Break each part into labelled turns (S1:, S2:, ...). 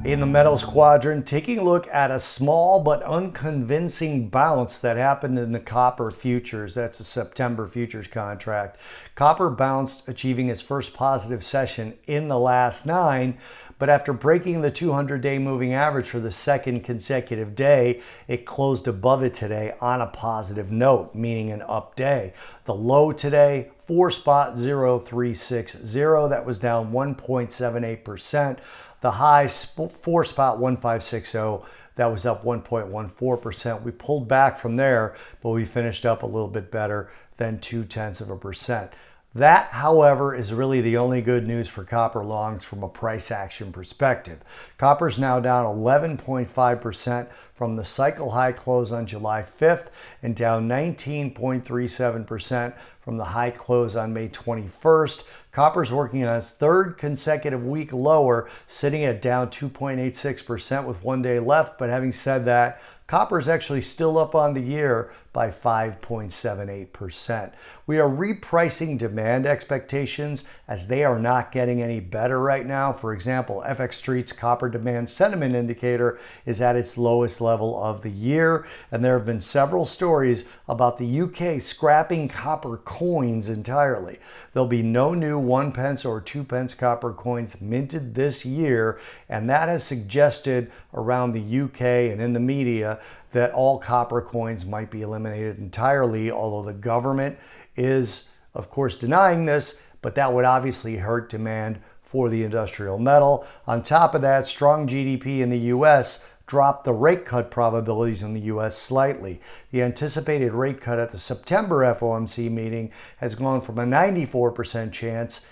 S1: In the metals quadrant, taking a look at a small but unconvincing bounce that happened in the copper futures. That's a September futures contract. Copper bounced, achieving its first positive session in the last 9, but after breaking the 200-day moving average for the second consecutive day, it closed above it today on a positive note, meaning an up day. The low today, 4.0360, that was down 1.78%. The high, 4.1560, that was up 1.14%. We pulled back from there, but we finished up a little bit better than 0.2%. That, however, is really the only good news for copper longs from a price action perspective. Copper's now down 11.5% from the cycle high close on July 5th and down 19.37% from the high close on May 21st. Copper's working on its third consecutive week lower, sitting at down 2.86% with 1 day left. But having said that, copper's actually still up on the year by 5.78%. We are repricing demand expectations as they are not getting any better right now. For example, FX Street's copper demand sentiment indicator is at its lowest level of the year, and there have been several stories about the UK scrapping copper coins entirely. There'll be no new 1 pence or 2 pence copper coins minted this year, and that has suggested around the UK and in the media that all copper coins might be eliminated entirely, although the government is, of course, denying this, but that would obviously hurt demand for the industrial metal. On top of that, strong GDP in the US dropped the rate cut probabilities in the US slightly. The anticipated rate cut at the September FOMC meeting has gone from a 94% chance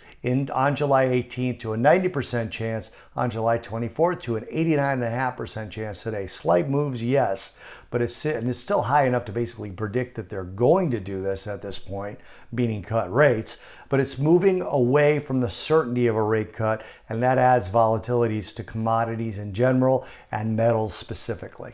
S1: on July 18th to a 90% chance on July 24th to an 89.5% chance today. Slight moves, yes, but it's still high enough to basically predict that they're going to do this at this point, meaning cut rates, but it's moving away from the certainty of a rate cut, and that adds volatilities to commodities in general and metals specifically.